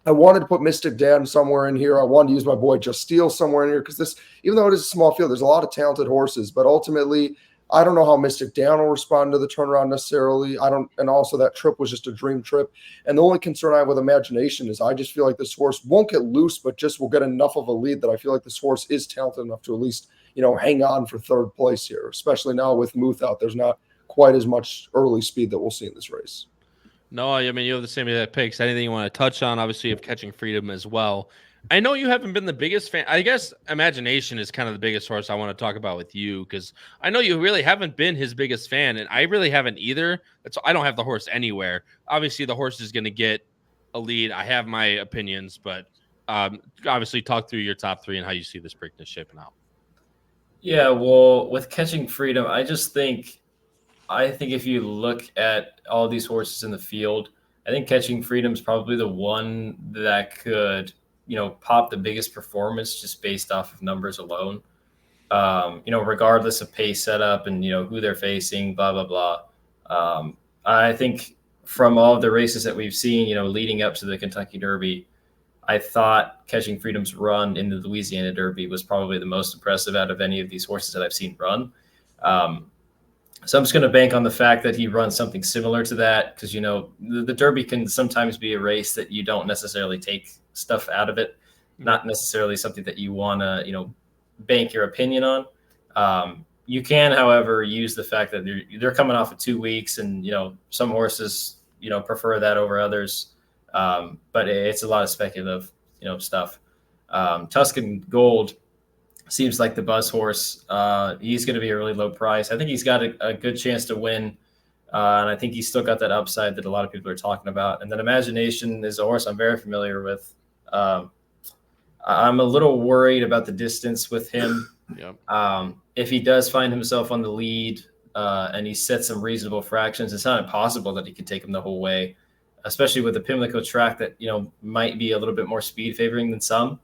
I wanted to put Mystic Dan somewhere in here. I wanted to use my boy Just Steel somewhere in here because this, even though it is a small field, there's a lot of talented horses. But ultimately, I don't know how Mystic Dan will respond to the turnaround necessarily. And also that trip was just a dream trip. And the only concern I have with Imagination is I just feel like this horse won't get loose, but just will get enough of a lead that I feel like this horse is talented enough to at least, hang on for 3rd place here, especially now with Muth out. There's not quite as much early speed that we'll see in this race. No, I mean, you have the same picks. Anything you want to touch on? Obviously, you have Catching Freedom as well. I know you haven't been the biggest fan. I guess Imagination is kind of the biggest horse I want to talk about with you because I know you really haven't been his biggest fan, and I really haven't either. I don't have the horse anywhere. Obviously, the horse is going to get a lead. I have my opinions, but obviously talk through your top 3 and how you see this Preakness shaping out. Yeah, well, with Catching Freedom, I just think I think if you look at all these horses in the field, I think Catching Freedom is probably the one that could, pop the biggest performance just based off of numbers alone. Regardless of pace setup and, who they're facing, blah, blah, blah. I think from all of the races that we've seen, leading up to the Kentucky Derby, I thought Catching Freedom's run in the Louisiana Derby was probably the most impressive out of any of these horses that I've seen run. So I'm just going to bank on the fact that he runs something similar to that because, the Derby can sometimes be a race that you don't necessarily take stuff out of it, not necessarily something that you want to, bank your opinion on. You can, however, use the fact that they're coming off of 2 weeks and, some horses, prefer that over others. But it's a lot of speculative, stuff. Tuscan Gold seems like the buzz horse. He's going to be a really low price. I think he's got a good chance to win. And I think he's still got that upside that a lot of people are talking about. And then Imagination is a horse I'm very familiar with. I'm a little worried about the distance with him. Yep. If he does find himself on the lead and he sets some reasonable fractions, it's not impossible that he could take him the whole way, especially with the Pimlico track that, might be a little bit more speed favoring than some,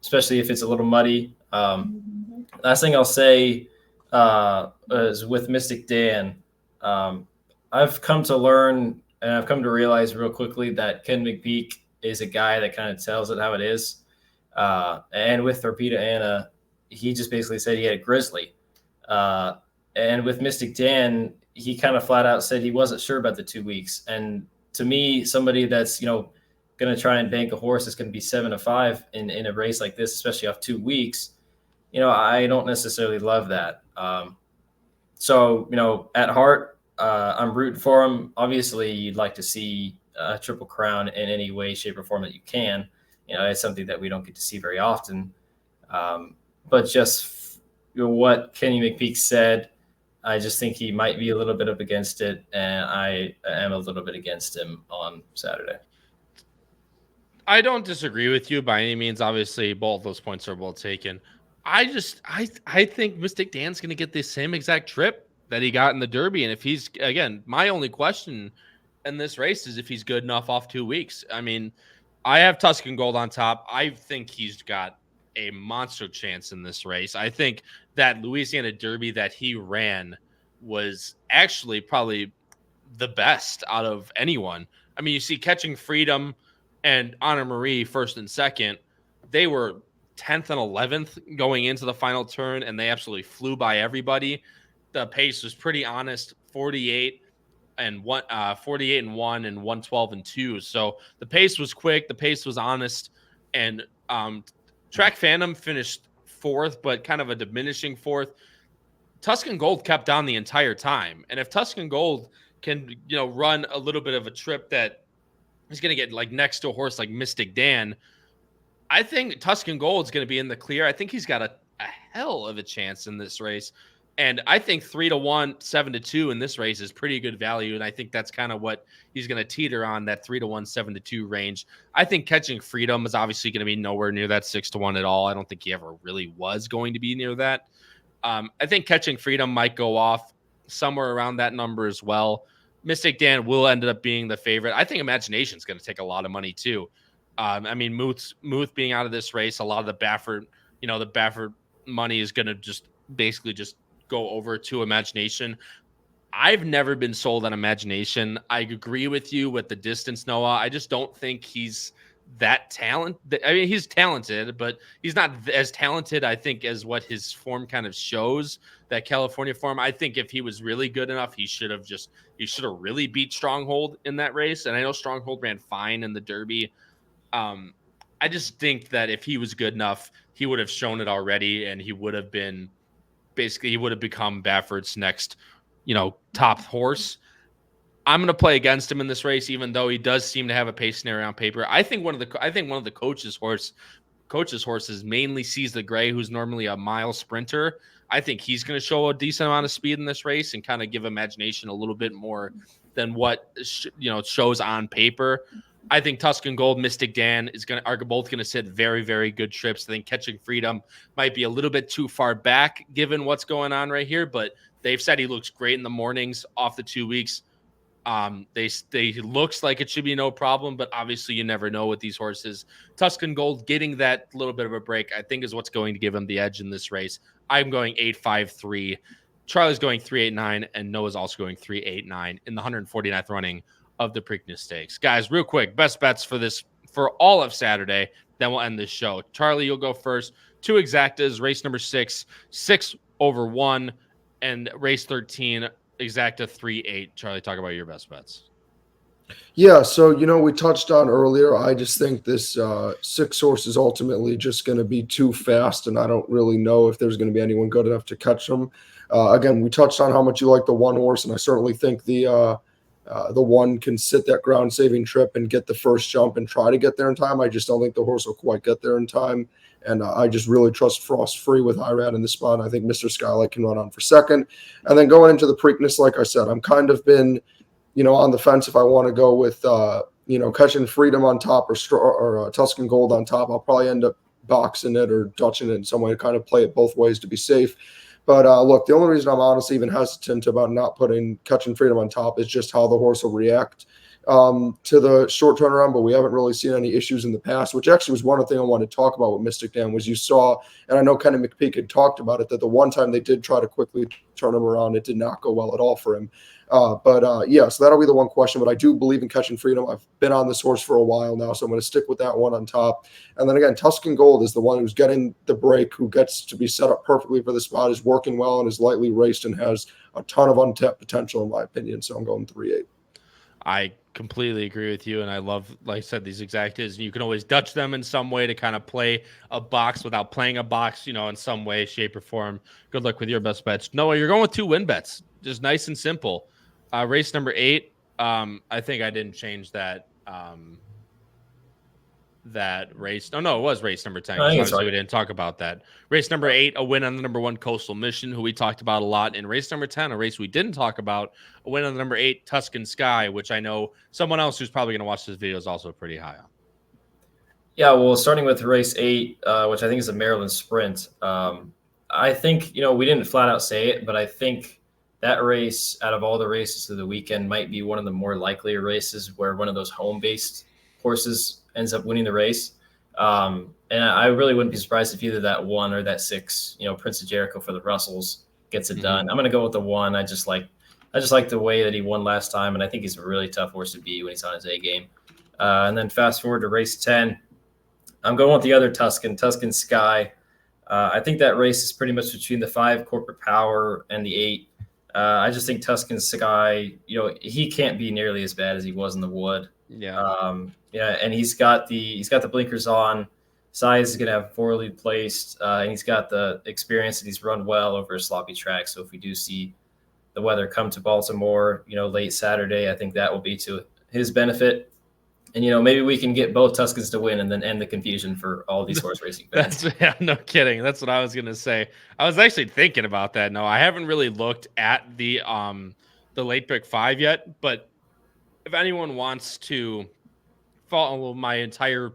especially if it's a little muddy. Last thing I'll say is with Mystic Dan, I've come to learn and I've come to realize real quickly that Ken McPeak is a guy that kind of tells it how it is. And with Torpedo Anna, he just basically said he had a grizzly. And with Mystic Dan, he kind of flat out said he wasn't sure about the 2 weeks. And to me, somebody that's, going to try and bank a horse that's going to be 7-5 in a race like this, especially off 2 weeks, I don't necessarily love that. So, at heart, I'm rooting for him. Obviously, you'd like to see a Triple Crown in any way, shape, or form that you can. It's something that we don't get to see very often. But just what Kenny McPeak said, I just think he might be a little bit up against it, and I am a little bit against him on Saturday. I don't disagree with you by any means. Obviously, both those points are well taken. I think Mystic Dan's going to get the same exact trip that he got in the Derby, and if he's, again, my only question in this race is if he's good enough off 2 weeks. I mean, I have Tuscan Gold on top. I think he's got a monster chance in this race. I think that Louisiana Derby that he ran was actually probably the best out of anyone. I mean, you see Catching Freedom and Honor Marie first and second. They were 10th and 11th going into the final turn, and they absolutely flew by everybody. The pace was pretty honest, 48 and 1 and 112 and 2. So the pace was quick, the pace was honest, and Track Phantom finished fourth, but kind of a diminishing fourth. Tuscan Gold kept on the entire time. And if Tuscan Gold can, run a little bit of a trip that he's going to get like next to a horse like Mystic Dan, I think Tuscan Gold is going to be in the clear. I think he's got a hell of a chance in this race. And I think 3-1, 7-2 in this race is pretty good value. And I think that's kind of what he's going to teeter on, that 3-1, 7-2 range. I think Catching Freedom is obviously going to be nowhere near that 6-1 at all. I don't think he ever really was going to be near that. I think Catching Freedom might go off somewhere around that number as well. Mystic Dan will end up being the favorite. I think Imagination is going to take a lot of money too. I mean, Muth being out of this race, a lot of the Baffert, the Baffert money is going to just basically just go over to Imagination. I've never been sold on Imagination. I agree with you with the distance, Noah. I just don't think he's that talented. I mean, he's talented, but he's not as talented, I think, as what his form kind of shows, that California form. I think if he was really good enough, he should have really beat Stronghold in that race. And I know Stronghold ran fine in the Derby. I just think that if he was good enough, he would have shown it already, and he would have been basically, he would have become Baffert's next, top horse. I'm going to play against him in this race, even though he does seem to have a pace scenario on paper. I think one of the coach's horses, mainly Seize the Gray, who's normally a mile sprinter. I think he's going to show a decent amount of speed in this race and kind of give Imagination a little bit more than what shows on paper. I think Tuscan Gold, Mystic Dan are both going to sit very, very good trips. I think Catching Freedom might be a little bit too far back given what's going on right here, but They've said he looks great in the mornings off the 2 weeks. They looks like it should be no problem, but obviously you never know with these horses. Tuscan Gold getting that little bit of a break, I think, is what's going to give him the edge in this race. I'm going 8-5-3. Charlie's going 3-8-9, and Noah's also going 3-8-9 in the 149th running of the Preakness Stakes. Guys, real quick, best bets for all of Saturday. Then we'll end this show. Charlie, you'll go first. 2 exactas, race number 6, 6/1, and race 13. Exacta 3-8. Charlie, talk about your best bets. Yeah, so we touched on earlier. I just think this 6 horse is ultimately just going to be too fast, and I don't really know if there's going to be anyone good enough to catch them. Again, we touched on how much you like the 1 horse, and I certainly think the 1 can sit that ground saving trip and get the first jump and try to get there in time. I just don't think the horse will quite get there in time. And I just really trust Frost Free with Irad in the spot. I think Mr. Skylight can run on for second. And then going into the Preakness, like I said, I'm kind of been, on the fence if I want to go with, Catching Freedom on top or Tuscan Gold on top. I'll probably end up boxing it or Dutching it in some way to kind of play it both ways to be safe. But look, the only reason I'm honestly even hesitant about not putting Catching Freedom on top is just how the horse will react to the short turnaround, but we haven't really seen any issues in the past, which actually was one thing I wanted to talk about with Mystic Dan was you saw, and I know Kenny McPeak had talked about it, that the one time they did try to quickly turn him around, it did not go well at all for him. So that'll be the one question, but I do believe in Catching Freedom. I've been on this horse for a while now, so I'm going to stick with that one on top. And then again, Tuscan Gold is the one who's getting the break, who gets to be set up perfectly for the spot, is working well and is lightly raced and has a ton of untapped potential in my opinion. So I'm going 3-8. I completely agree with you, and I love, like I said, these exactas. You can always Dutch them in some way to kind of play a box without playing a box, in some way, shape, or form. Good luck with your best bets. Noah, you're going with 2 win bets, just nice and simple. Race number 8, I think I didn't change that race. Oh, no, it was race number 10. Obviously, we didn't talk about that. Race number 8, a win on the number 1 Coastal Mission, who we talked about a lot. In race number 10, a race we didn't talk about, a win on the number 8 Tuscan Sky, which I know someone else who's probably going to watch this video is also pretty high on. Yeah, well, starting with race 8, which I think is a Maryland Sprint. I think, we didn't flat out say it, but I think that race, out of all the races of the weekend, might be one of the more likelier races where one of those home-based horses ends up winning the race. And I really wouldn't be surprised if either that 1 or that 6, Prince of Jericho for the Russells gets it done. I'm going to go with the 1. I just like the way that he won last time, and I think he's a really tough horse to beat when he's on his A game. And then fast forward to race 10, I'm going with the other Tuscan Sky. I think that race is pretty much between the 5 Corporate Power and the 8. I just think Tuscan Sky, he can't be nearly as bad as he was in the Wood. Yeah. And he's got the blinkers on. Size is going to have 4 lead placed, and he's got the experience that he's run well over a sloppy track. So if we do see the weather come to Baltimore, late Saturday, I think that will be to his benefit. And, maybe we can get both Tuscans to win and then end the confusion for all these horse racing fans. No kidding. That's what I was going to say. I was actually thinking about that. No, I haven't really looked at the late pick 5 yet, but if anyone wants to follow my entire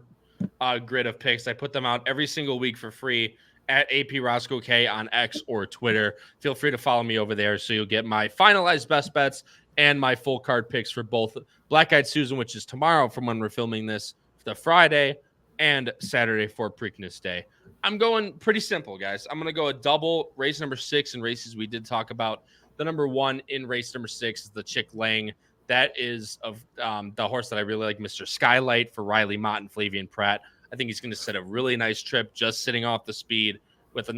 grid of picks, I put them out every single week for free at AP Roscoe K on X or Twitter. Feel free to follow me over there so you'll get my finalized best bets and my full card picks for both Black Eyed Susan, which is tomorrow from when we're filming this, the Friday, and Saturday for Preakness Day. I'm going pretty simple, guys. I'm going to go a double race number 6 in races we did talk about. The number 1 in race number 6 is the Chick Lang. That is of the horse that I really like, Mr. Skylight for Riley Mott and Flavian Pratt. I think he's going to set a really nice trip just sitting off the speed with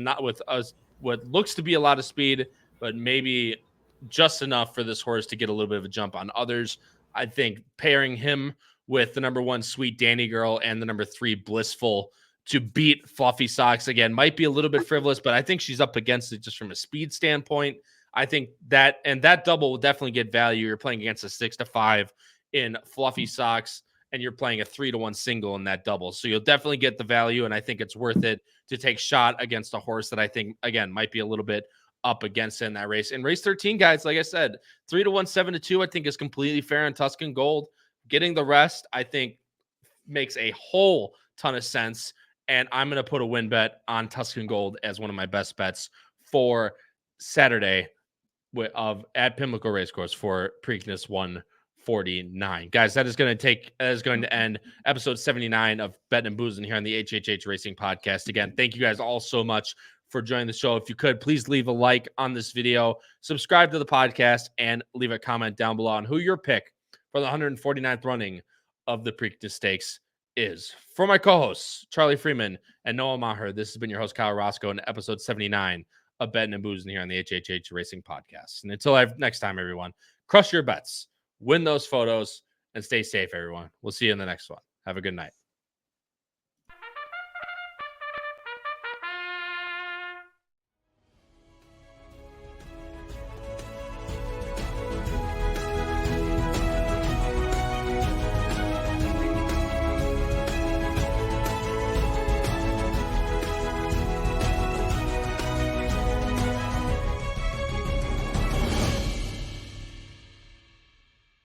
what looks to be a lot of speed, but maybe just enough for this horse to get a little bit of a jump on others. I think pairing him with the number 1 Sweet Danny Girl and the number 3 Blissful to beat Fluffy Socks again might be a little bit frivolous, but I think she's up against it just from a speed standpoint. I think that double will definitely get value. You're playing against a 6-5 in Fluffy Socks, and you're playing a 3-1 single in that double. So you'll definitely get the value, and I think it's worth it to take shot against a horse that I think, again, might be a little bit up against it in that race. In race 13, guys, like I said, 3-1, 7-2, I think is completely fair in Tuscan Gold. Getting the rest, I think, makes a whole ton of sense, and I'm going to put a win bet on Tuscan Gold as one of my best bets for Saturday. at Pimlico Racecourse for Preakness 149. Guys, that is going to end episode 79 of Bettin N Boozin here on the HHH Racing Podcast. Again, thank you guys all so much for joining the show. If you could, please leave a like on this video, subscribe to the podcast, and leave a comment down below on who your pick for the 149th running of the Preakness Stakes is. For my co-hosts, Charlie Freeman and Noah Maher, this has been your host, Kyle Roscoe, in episode 79 of Bettin N Boozin here on the HHH Racing Podcast. And until next time, everyone, crush your bets, win those photos, and stay safe, everyone. We'll see you in the next one. Have a good night.